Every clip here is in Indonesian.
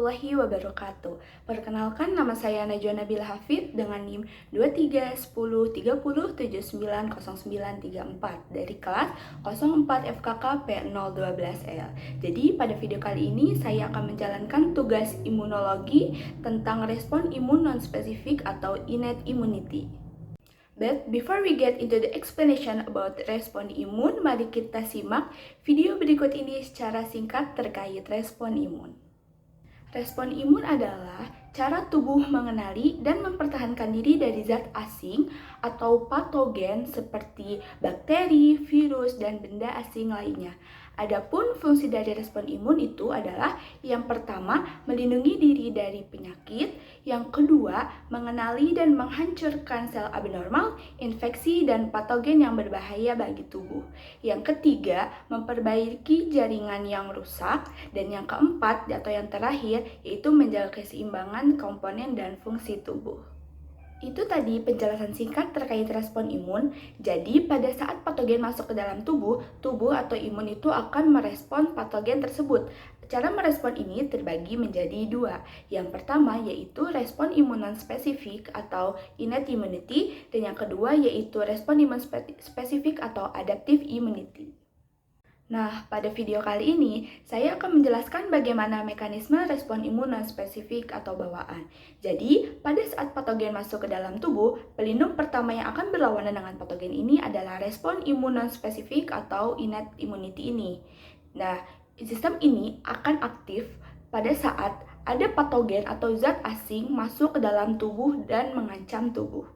warahmatullahi wabarakatuh. Perkenalkan, nama saya Najwa Nabila Hafid dengan NIM 231030790934 dari kelas 04 FKK P012L. Jadi pada video kali ini saya akan menjalankan tugas imunologi tentang respon imun non-spesifik atau innate immunity. But before we get into the explanation about respon imun, mari kita simak video berikut ini secara singkat terkait respon imun. Respon imun adalah cara tubuh mengenali dan mempertahankan diri dari zat asing atau patogen seperti bakteri, virus, dan benda asing lainnya. Adapun fungsi dari respon imun itu adalah yang pertama, melindungi diri dari penyakit, yang kedua, mengenali dan menghancurkan sel abnormal, infeksi, dan patogen yang berbahaya bagi tubuh. Yang ketiga, memperbaiki jaringan yang rusak, dan yang keempat atau yang terakhir yaitu menjaga keseimbangan komponen dan fungsi tubuh. Itu tadi penjelasan singkat terkait respon imun. Jadi pada saat patogen masuk ke dalam tubuh atau imun itu akan merespon patogen tersebut. Cara merespon ini terbagi menjadi dua. Yang pertama yaitu respon imun non-spesifik atau innate immunity, dan yang kedua yaitu respon imun spesifik atau adaptive immunity. Nah, pada video kali ini, saya akan menjelaskan bagaimana mekanisme respon imun non-spesifik atau bawaan. Jadi, pada saat patogen masuk ke dalam tubuh, pelindung pertama yang akan berlawanan dengan patogen ini adalah respon imun non-spesifik atau innate immunity ini. Nah, sistem ini akan aktif pada saat ada patogen atau zat asing masuk ke dalam tubuh dan mengancam tubuh.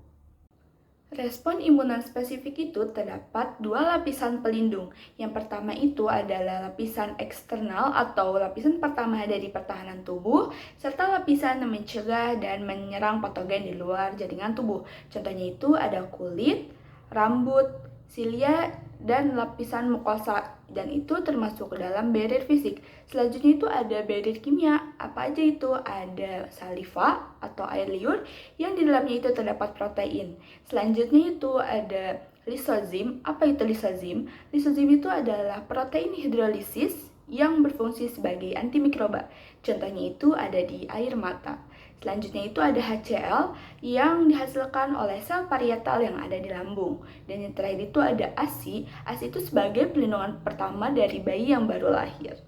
Respon imun non-spesifik itu terdapat dua lapisan pelindung. Yang pertama itu adalah lapisan eksternal atau lapisan pertama dari pertahanan tubuh, serta lapisan mencegah dan menyerang patogen di luar jaringan tubuh. Contohnya itu ada kulit, rambut, silia, dan lapisan mukosa, dan itu termasuk ke dalam barrier fisik. Selanjutnya itu ada barrier kimia. Apa aja itu? Ada saliva atau air liur yang di dalamnya itu terdapat protein. Selanjutnya itu ada lisozim. Apa itu lisozim? Lisozim itu adalah protein hidrolisis yang berfungsi sebagai antimikroba. Contohnya itu ada di air mata. Selanjutnya itu ada HCl yang dihasilkan oleh sel parietal yang ada di lambung. Dan yang terakhir itu ada ASI. ASI itu sebagai pelindungan pertama dari bayi yang baru lahir.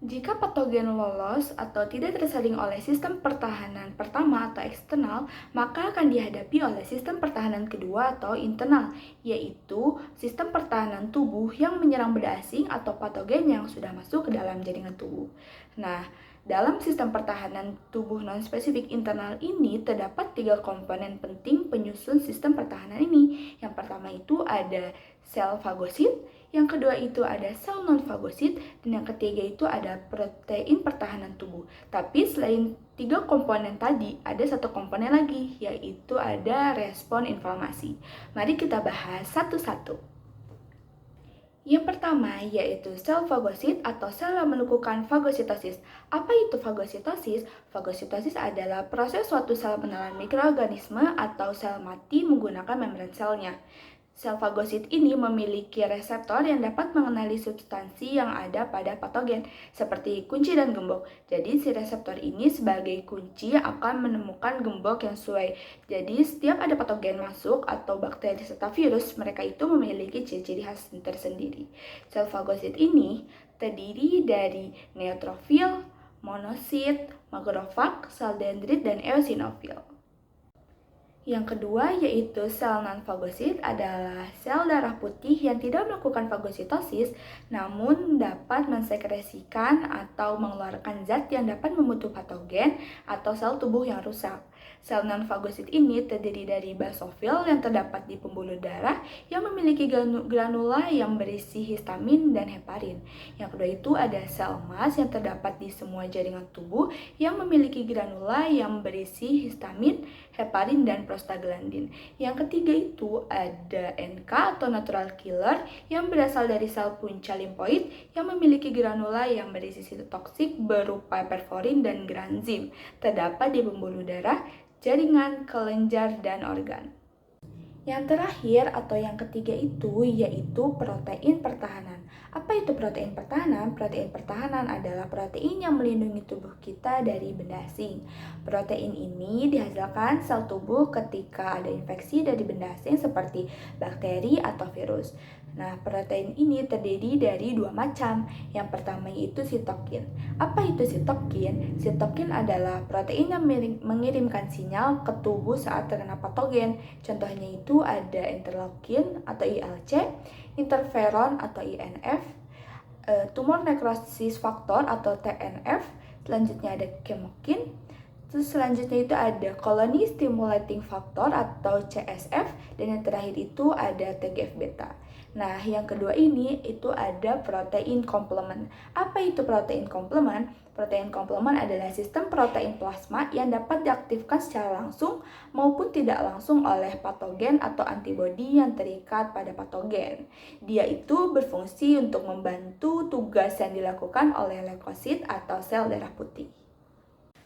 Jika patogen lolos atau tidak tersaring oleh sistem pertahanan pertama atau eksternal, maka akan dihadapi oleh sistem pertahanan kedua atau internal, yaitu sistem pertahanan tubuh yang menyerang benda asing atau patogen yang sudah masuk ke dalam jaringan tubuh. Nah, dalam sistem pertahanan tubuh non-spesifik internal ini terdapat tiga komponen penting penyusun sistem pertahanan ini. Yang pertama itu ada sel fagosit, yang kedua itu ada sel non-fagosit, dan yang ketiga itu ada protein pertahanan tubuh. Tapi selain tiga komponen tadi, ada satu komponen lagi, yaitu ada respon inflamasi. Mari kita bahas satu-satu. Yang pertama yaitu sel fagosit atau sel yang melakukan fagositosis. Apa itu fagositosis? Fagositosis adalah proses suatu sel menelan mikroorganisme atau sel mati menggunakan membran selnya. Sel fagosit ini memiliki reseptor yang dapat mengenali substansi yang ada pada patogen, seperti kunci dan gembok. Jadi si reseptor ini sebagai kunci akan menemukan gembok yang sesuai. Jadi setiap ada patogen masuk atau bakteri serta virus, mereka itu memiliki ciri-ciri khas tersendiri. Sel fagosit ini terdiri dari neutrofil, monosit, makrofag, sel dendrit, dan eosinofil. Yang kedua yaitu sel non-fagosit adalah sel darah putih yang tidak melakukan fagositosis namun dapat mensekresikan atau mengeluarkan zat yang dapat membentuk patogen atau sel tubuh yang rusak. Sel non-fagosit ini terdiri dari basofil yang terdapat di pembuluh darah yang memiliki granula yang berisi histamin dan heparin. Yang kedua itu ada sel emas yang terdapat di semua jaringan tubuh yang memiliki granula yang berisi histamin, heparin, dan prostaglandin. Yang ketiga itu ada NK atau natural killer yang berasal dari sel punca limfoid yang memiliki granula yang berisi sitotoksik berupa perforin dan granzim, terdapat di pembuluh darah, jaringan, kelenjar, dan organ. Yang terakhir atau yang ketiga itu yaitu protein pertahanan. Apa itu protein pertahanan? Protein pertahanan adalah protein yang melindungi tubuh kita dari benda asing. Protein ini dihasilkan sel tubuh ketika ada infeksi dari benda asing seperti bakteri atau virus. Nah, protein ini terdiri dari dua macam. Yang pertama yaitu sitokin. Apa itu sitokin? Sitokin adalah protein yang mengirimkan sinyal ke tubuh saat terkena patogen. Contohnya itu ada interleukin atau ILC, interferon atau INF, tumor necrosis factor atau TNF, selanjutnya ada chemokine, terus selanjutnya itu ada colony stimulating factor atau CSF, dan yang terakhir itu ada TGF beta. Nah, yang kedua ini itu ada protein komplement. Apa itu protein komplement? Protein komplement adalah sistem protein plasma yang dapat diaktifkan secara langsung maupun tidak langsung oleh patogen atau antibodi yang terikat pada patogen. Dia itu berfungsi untuk membantu tugas yang dilakukan oleh leukosit atau sel darah putih.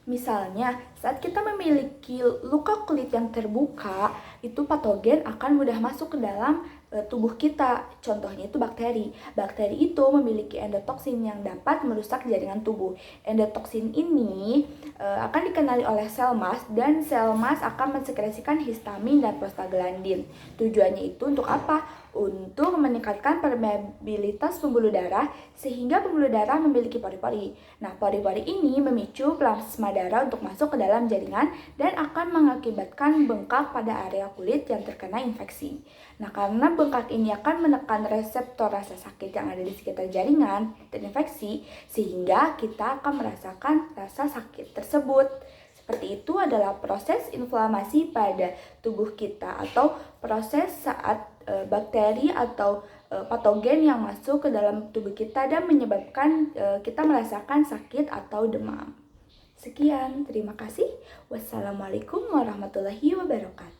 Misalnya, saat kita memiliki luka kulit yang terbuka, itu patogen akan mudah masuk ke dalam tubuh kita. Contohnya itu bakteri. Bakteri itu memiliki endotoksin yang dapat merusak jaringan tubuh. Endotoksin ini akan dikenali oleh sel mas, dan sel mas akan mensekresikan histamin dan prostaglandin. Tujuannya itu untuk apa? Untuk meningkatkan permeabilitas pembuluh darah sehingga pembuluh darah memiliki pori-pori. Nah, pori-pori ini memicu plasma darah untuk masuk ke dalam jaringan dan akan mengakibatkan bengkak pada area kulit yang terkena infeksi. Nah, karena bengkak ini akan menekan reseptor rasa sakit yang ada di sekitar jaringan terinfeksi, sehingga kita akan merasakan rasa sakit tersebut. Seperti itu adalah proses inflamasi pada tubuh kita atau proses saat bakteri atau patogen yang masuk ke dalam tubuh kita dan menyebabkan kita merasakan sakit atau demam. Sekian, terima kasih. Wassalamualaikum warahmatullahi wabarakatuh.